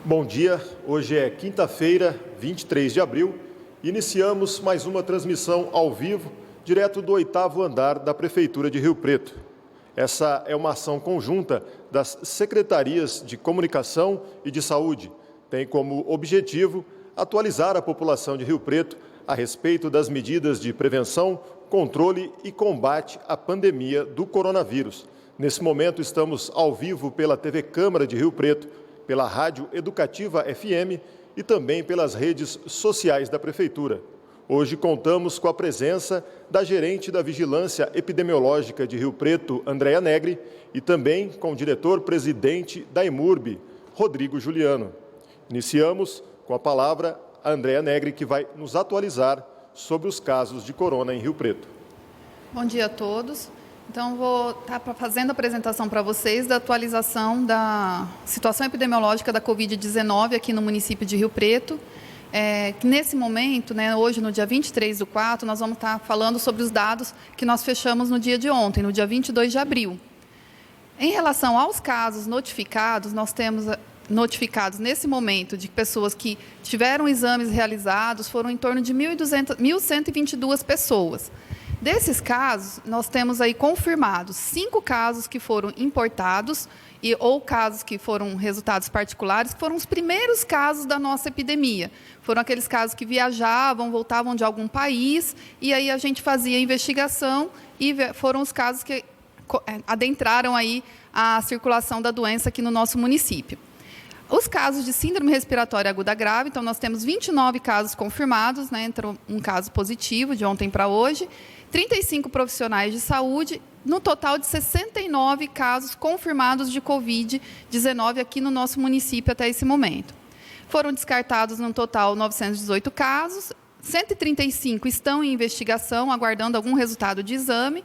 Bom dia, hoje é quinta-feira, 23 de abril, e iniciamos mais uma transmissão ao vivo, direto do 8º andar da Prefeitura de Rio Preto. Essa é uma ação conjunta das Secretarias de Comunicação e de Saúde. Tem como objetivo atualizar a população de Rio Preto a respeito das medidas de prevenção, controle e combate à pandemia do coronavírus. Nesse momento, estamos ao vivo pela TV Câmara de Rio Preto, pela Rádio Educativa FM e também pelas redes sociais da Prefeitura. Hoje contamos com a presença da gerente da Vigilância Epidemiológica de Rio Preto, Andréa Negri, e também com o diretor-presidente da EMURB, Rodrigo Juliano. Iniciamos com a palavra a Andréa Negri, que vai nos atualizar sobre os casos de corona em Rio Preto. Bom dia a todos. Então, vou estar fazendo a apresentação para vocês da atualização da situação epidemiológica da Covid-19 aqui no município de Rio Preto. Que nesse momento, hoje, no dia 23/4, nós vamos estar falando sobre os dados que nós fechamos no dia de ontem, no dia 22 de abril. Em relação aos casos notificados, nós temos notificados nesse momento de pessoas que tiveram exames realizados, foram em torno de 1.122 pessoas. Desses casos, nós temos aí confirmados 5 casos que foram importados ou casos que foram resultados particulares, que foram os primeiros casos da nossa epidemia. Foram aqueles casos que viajavam, voltavam de algum país, e aí a gente fazia a investigação e foram os casos que adentraram aí a circulação da doença aqui no nosso município. Os casos de síndrome respiratória aguda grave, então nós temos 29 casos confirmados, entrou um caso positivo de ontem para hoje, 35 profissionais de saúde, no total de 69 casos confirmados de Covid-19 aqui no nosso município até esse momento. Foram descartados no total 918 casos, 135 estão em investigação, aguardando algum resultado de exame,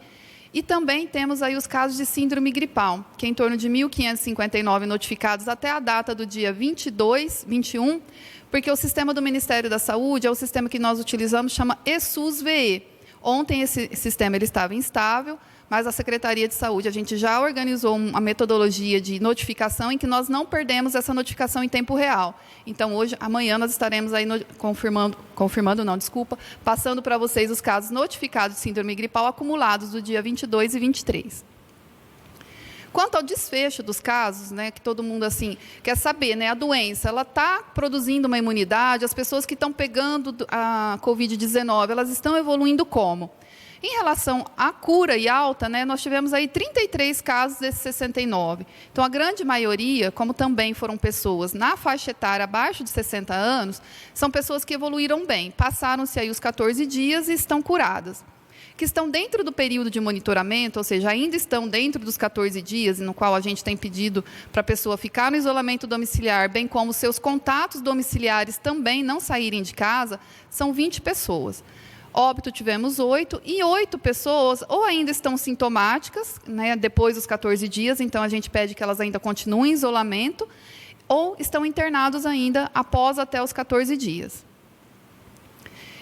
e também temos aí os casos de síndrome gripal, que é em torno de 1.559 notificados até a data do dia 21, porque o sistema do Ministério da Saúde é o sistema que nós utilizamos, chama ESUS-VE. Ontem esse sistema ele estava instável, mas a Secretaria de Saúde, a gente já organizou uma metodologia de notificação em que nós não perdemos essa notificação em tempo real. Então, amanhã nós estaremos aí passando para vocês os casos notificados de síndrome gripal acumulados do dia 22 e 23. Quanto ao desfecho dos casos, que todo mundo quer saber, a doença, ela está produzindo uma imunidade, as pessoas que estão pegando a Covid-19, elas estão evoluindo como? Em relação à cura e alta, nós tivemos aí 33 casos desses 69. Então, a grande maioria, como também foram pessoas na faixa etária abaixo de 60 anos, são pessoas que evoluíram bem, passaram-se aí os 14 dias e estão curadas. Que estão dentro do período de monitoramento, ou seja, ainda estão dentro dos 14 dias, no qual a gente tem pedido para a pessoa ficar no isolamento domiciliar, bem como seus contatos domiciliares também não saírem de casa, são 20 pessoas. Óbito tivemos 8, e 8 pessoas ou ainda estão sintomáticas, depois dos 14 dias, então a gente pede que elas ainda continuem em isolamento, ou estão internados ainda após até os 14 dias.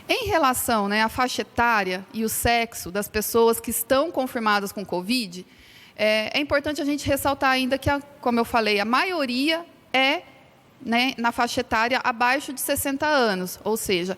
Em relação à faixa etária e o sexo das pessoas que estão confirmadas com Covid, é importante a gente ressaltar ainda que, como eu falei, a maioria é na faixa etária abaixo de 60 anos, ou seja,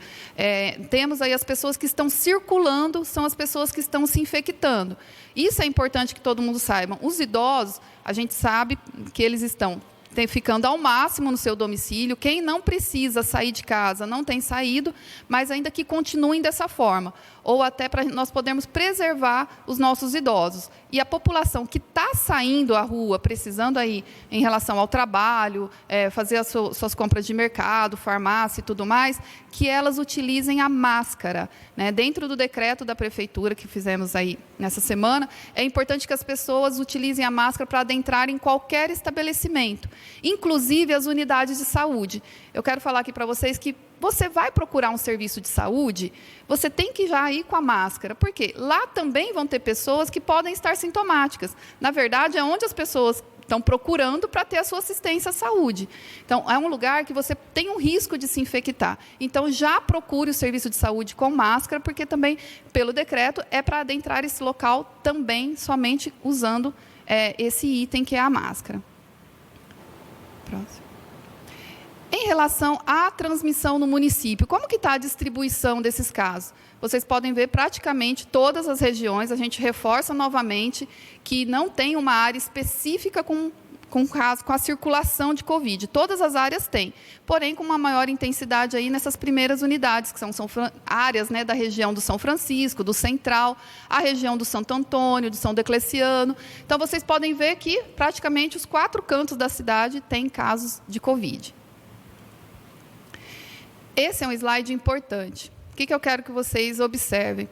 temos aí as pessoas que estão circulando, são as pessoas que estão se infectando. Isso é importante que todo mundo saiba. Os idosos, a gente sabe que eles estão ficando ao máximo no seu domicílio. Quem não precisa sair de casa não tem saído, mas ainda que continuem dessa forma, ou até para nós podermos preservar os nossos idosos. E a população que está saindo à rua, precisando aí em relação ao trabalho, fazer as suas compras de mercado, farmácia e tudo mais, que elas utilizem a máscara. Dentro do decreto da Prefeitura que fizemos aí nessa semana, é importante que as pessoas utilizem a máscara para adentrar em qualquer estabelecimento, inclusive as unidades de saúde. Eu quero falar aqui para vocês que você vai procurar um serviço de saúde, você tem que já ir com a máscara, porque lá também vão ter pessoas que podem estar sintomáticas. Na verdade, é onde as pessoas estão procurando para ter a sua assistência à saúde. Então, é um lugar que você tem um risco de se infectar. Então, já procure o serviço de saúde com máscara, porque também, pelo decreto, é para adentrar esse local também somente usando esse item que é a máscara. Próximo. Em relação à transmissão no município, como que está a distribuição desses casos? Vocês podem ver praticamente todas as regiões, a gente reforça novamente que não tem uma área específica com a circulação de Covid. Todas as áreas têm, porém com uma maior intensidade aí nessas primeiras unidades, que são áreas, né, da região do São Francisco, do Central, a região do Santo Antônio, do São Decleciano. Então, vocês podem ver que praticamente os 4 cantos da cidade têm casos de Covid. Esse é um slide importante. O que eu quero que vocês observem?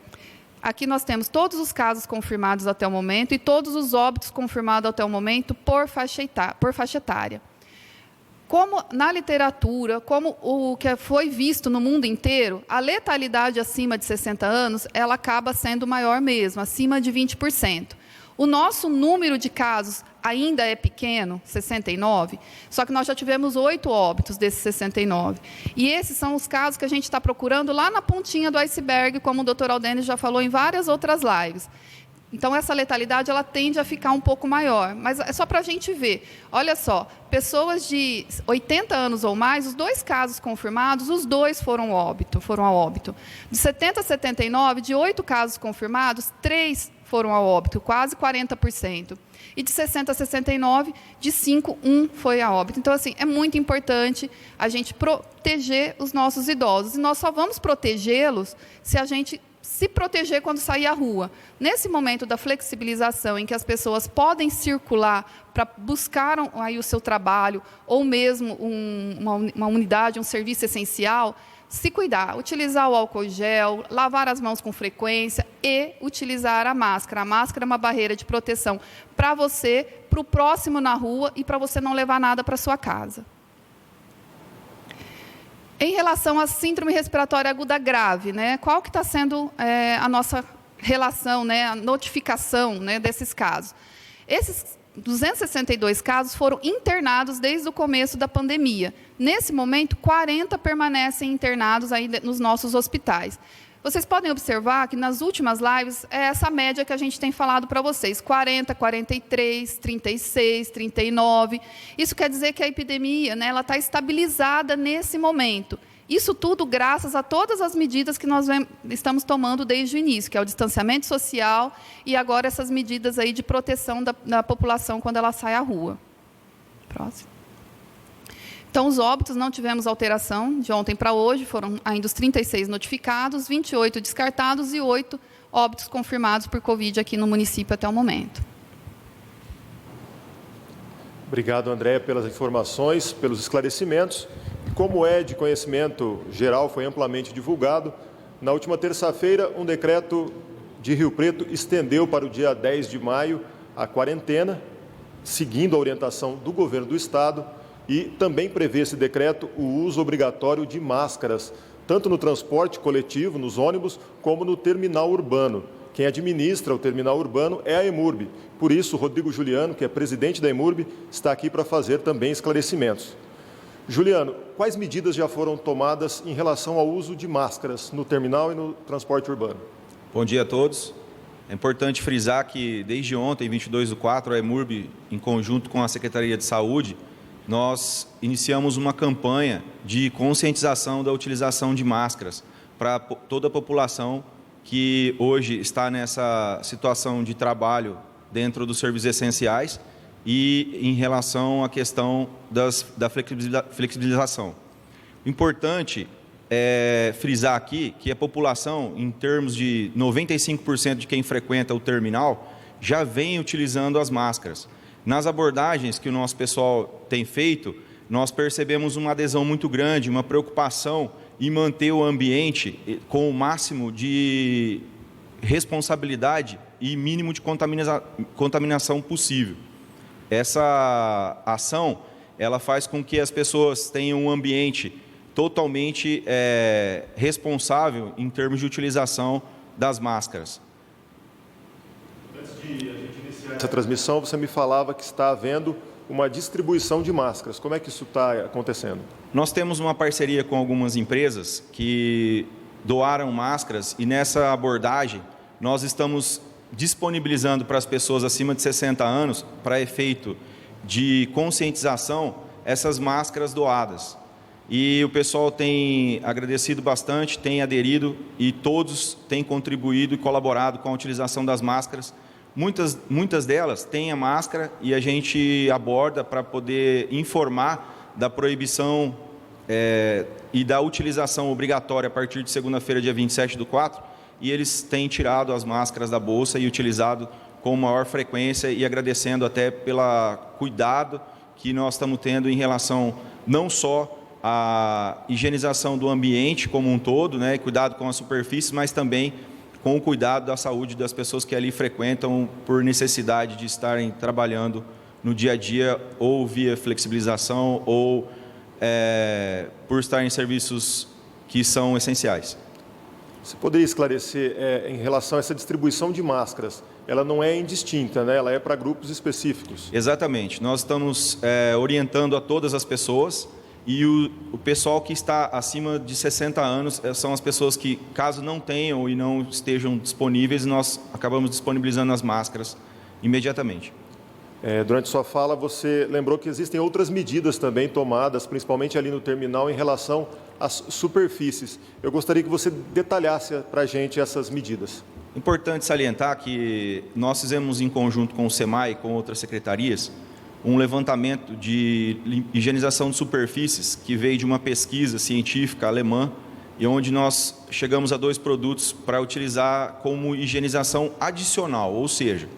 Aqui nós temos todos os casos confirmados até o momento e todos os óbitos confirmados até o momento por faixa etária. Como na literatura, como o que foi visto no mundo inteiro, a letalidade acima de 60 anos, ela acaba sendo maior mesmo, acima de 20%. O nosso número de casos ainda é pequeno, 69, só que nós já tivemos 8 óbitos desses 69. E esses são os casos que a gente está procurando lá na pontinha do iceberg, como o Dr. Aldenis já falou em várias outras lives. Então, essa letalidade ela tende a ficar um pouco maior, mas é só para a gente ver. Olha só, pessoas de 80 anos ou mais, os 2 casos confirmados, os 2 foram a óbito. De 70 a 79, de 8 casos confirmados, 3 foram a óbito, quase 40%. E de 60 a 69, de 5, 1 foi a óbito. Então, assim, é muito importante a gente proteger os nossos idosos. E nós só vamos protegê-los se a gente se proteger quando sair à rua. Nesse momento da flexibilização, em que as pessoas podem circular para buscar aí o seu trabalho, ou mesmo uma unidade, um serviço essencial, se cuidar, utilizar o álcool gel, lavar as mãos com frequência e utilizar a máscara. A máscara é uma barreira de proteção para você, para o próximo na rua e para você não levar nada para sua casa. Em relação à síndrome respiratória aguda grave, né, qual que está sendo a nossa relação, né, a notificação, né, desses casos? Esses 262 casos foram internados desde o começo da pandemia. Nesse momento, 40 permanecem internados aí nos nossos hospitais. Vocês podem observar que nas últimas lives é essa média que a gente tem falado para vocês, 40, 43, 36, 39. Isso quer dizer que a epidemia, né, ela está estabilizada nesse momento. Isso tudo graças a todas as medidas que nós estamos tomando desde o início, que é o distanciamento social e agora essas medidas aí de proteção da população quando ela sai à rua. Próximo. Então, os óbitos não tivemos alteração de ontem para hoje, foram ainda os 36 notificados, 28 descartados e 8 óbitos confirmados por Covid aqui no município até o momento. Obrigado, Andréia, pelas informações, pelos esclarecimentos. Como é de conhecimento geral, foi amplamente divulgado, na última terça-feira, um decreto de Rio Preto estendeu para o dia 10 de maio a quarentena, seguindo a orientação do governo do Estado, e também prevê esse decreto o uso obrigatório de máscaras, tanto no transporte coletivo, nos ônibus, como no terminal urbano. Quem administra o terminal urbano é a EMURB. Por isso, o Rodrigo Juliano, que é presidente da EMURB, está aqui para fazer também esclarecimentos. Juliano, quais medidas já foram tomadas em relação ao uso de máscaras no terminal e no transporte urbano? Bom dia a todos. É importante frisar que desde ontem, 22/4, a EMURB, em conjunto com a Secretaria de Saúde, nós iniciamos uma campanha de conscientização da utilização de máscaras para toda a população que hoje está nessa situação de trabalho dentro dos serviços essenciais e em relação à questão da flexibilização. O importante é frisar aqui que a população, em termos de 95% de quem frequenta o terminal, já vem utilizando as máscaras. Nas abordagens que o nosso pessoal tem feito, nós percebemos uma adesão muito grande, uma preocupação em manter o ambiente com o máximo de responsabilidade e mínimo de contaminação possível. Essa ação, ela faz com que as pessoas tenham um ambiente totalmente responsável em termos de utilização das máscaras. Antes de a gente iniciar essa transmissão, você me falava que está havendo uma distribuição de máscaras. Como é que isso está acontecendo? Nós temos uma parceria com algumas empresas que doaram máscaras e nessa abordagem nós estamos disponibilizando para as pessoas acima de 60 anos, para efeito de conscientização, essas máscaras doadas. e o pessoal tem agradecido bastante, tem aderido e todos têm contribuído e colaborado com a utilização das máscaras. Muitas delas têm a máscara e a gente aborda para poder informar da proibição e da utilização obrigatória a partir de segunda-feira, dia 27/4, e eles têm tirado as máscaras da bolsa e utilizado com maior frequência e agradecendo até pelo cuidado que nós estamos tendo em relação não só à higienização do ambiente como um todo, né, cuidado com as superfícies, mas também com o cuidado da saúde das pessoas que ali frequentam por necessidade de estarem trabalhando no dia a dia ou via flexibilização ou por estar em serviços que são essenciais. Você poderia esclarecer em relação a essa distribuição de máscaras? Ela não é indistinta, né? Ela é para grupos específicos. Exatamente. Nós estamos orientando a todas as pessoas e o pessoal que está acima de 60 anos são as pessoas que, caso não tenham e não estejam disponíveis, nós acabamos disponibilizando as máscaras imediatamente. Durante sua fala, você lembrou que existem outras medidas também tomadas, principalmente ali no terminal, em relação às superfícies. Eu gostaria que você detalhasse para a gente essas medidas. Importante salientar que nós fizemos em conjunto com o SEMAI e com outras secretarias um levantamento de higienização de superfícies que veio de uma pesquisa científica alemã e onde nós chegamos a 2 produtos para utilizar como higienização adicional, ou seja,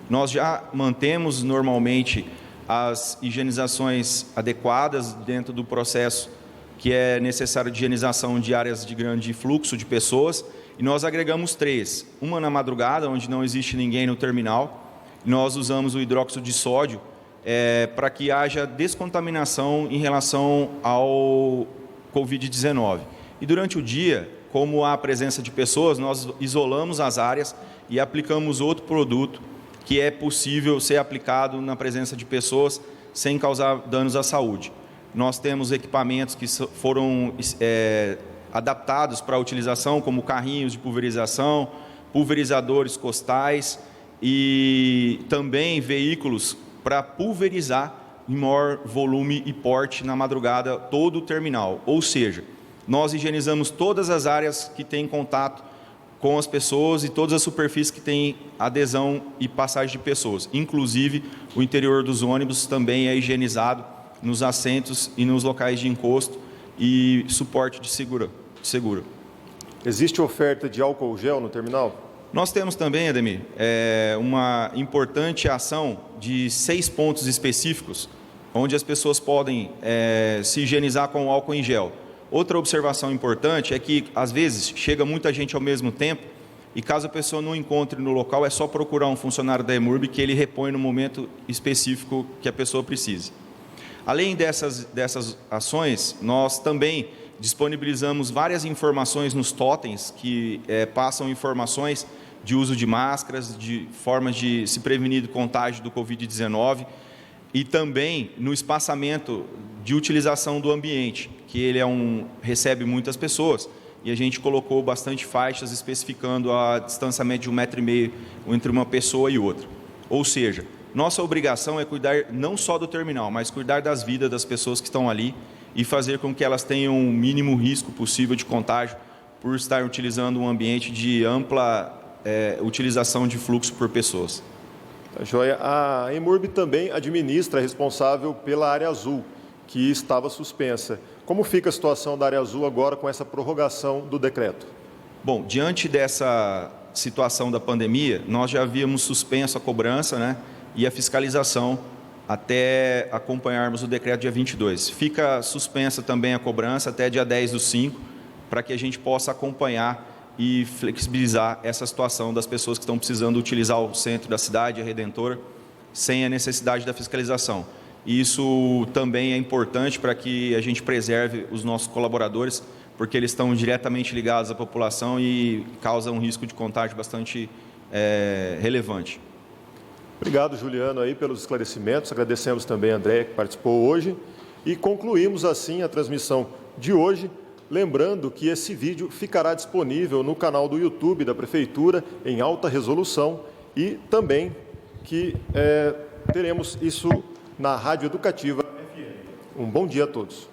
nós já mantemos normalmente as higienizações adequadas dentro do processo que é necessário de higienização de áreas de grande fluxo de pessoas, e nós agregamos 3. Uma na madrugada, onde não existe ninguém no terminal, nós usamos o hidróxido de sódio para que haja descontaminação em relação ao Covid-19. E durante o dia, como há presença de pessoas, nós isolamos as áreas e aplicamos outro produto que é possível ser aplicado na presença de pessoas sem causar danos à saúde. Nós temos equipamentos que foram adaptados para a utilização, como carrinhos de pulverização, pulverizadores costais e também veículos para pulverizar em maior volume e porte na madrugada todo o terminal. Ou seja, nós higienizamos todas as áreas que têm contato com as pessoas e todas as superfícies que têm adesão e passagem de pessoas. Inclusive, o interior dos ônibus também é higienizado nos assentos e nos locais de encosto e suporte de seguro. Existe oferta de álcool gel no terminal? Nós temos também, Ademir, uma importante ação de 6 pontos específicos, onde as pessoas podem se higienizar com álcool em gel. Outra observação importante é que, às vezes, chega muita gente ao mesmo tempo e, caso a pessoa não encontre no local, é só procurar um funcionário da EMURB que ele repõe no momento específico que a pessoa precise. Além dessas ações, nós também disponibilizamos várias informações nos totens que passam informações de uso de máscaras, de formas de se prevenir do contágio do Covid-19 e também no espaçamento de utilização do ambiente, que ele recebe muitas pessoas e a gente colocou bastante faixas especificando o distanciamento de 1,5 m entre uma pessoa e outra. Ou seja, nossa obrigação é cuidar não só do terminal, mas cuidar das vidas das pessoas que estão ali e fazer com que elas tenham o mínimo risco possível de contágio por estar utilizando um ambiente de ampla utilização de fluxo por pessoas. Tá joia. A EMURB também administra, é responsável pela área azul, que estava suspensa. Como fica a situação da área azul agora com essa prorrogação do decreto? Bom, diante dessa situação da pandemia, nós já havíamos suspenso a cobrança, né, e a fiscalização até acompanharmos o decreto dia 22. Fica suspensa também a cobrança até dia 10/5, para que a gente possa acompanhar e flexibilizar essa situação das pessoas que estão precisando utilizar o centro da cidade, a Redentora, sem a necessidade da fiscalização. E isso também é importante para que a gente preserve os nossos colaboradores, porque eles estão diretamente ligados à população e causam um risco de contágio bastante relevante. Obrigado, Juliano, aí pelos esclarecimentos. Agradecemos também a Andréia, que participou hoje. E concluímos assim a transmissão de hoje. Lembrando que esse vídeo ficará disponível no canal do YouTube da Prefeitura em alta resolução e também que teremos isso na Rádio Educativa FM. Um bom dia a todos.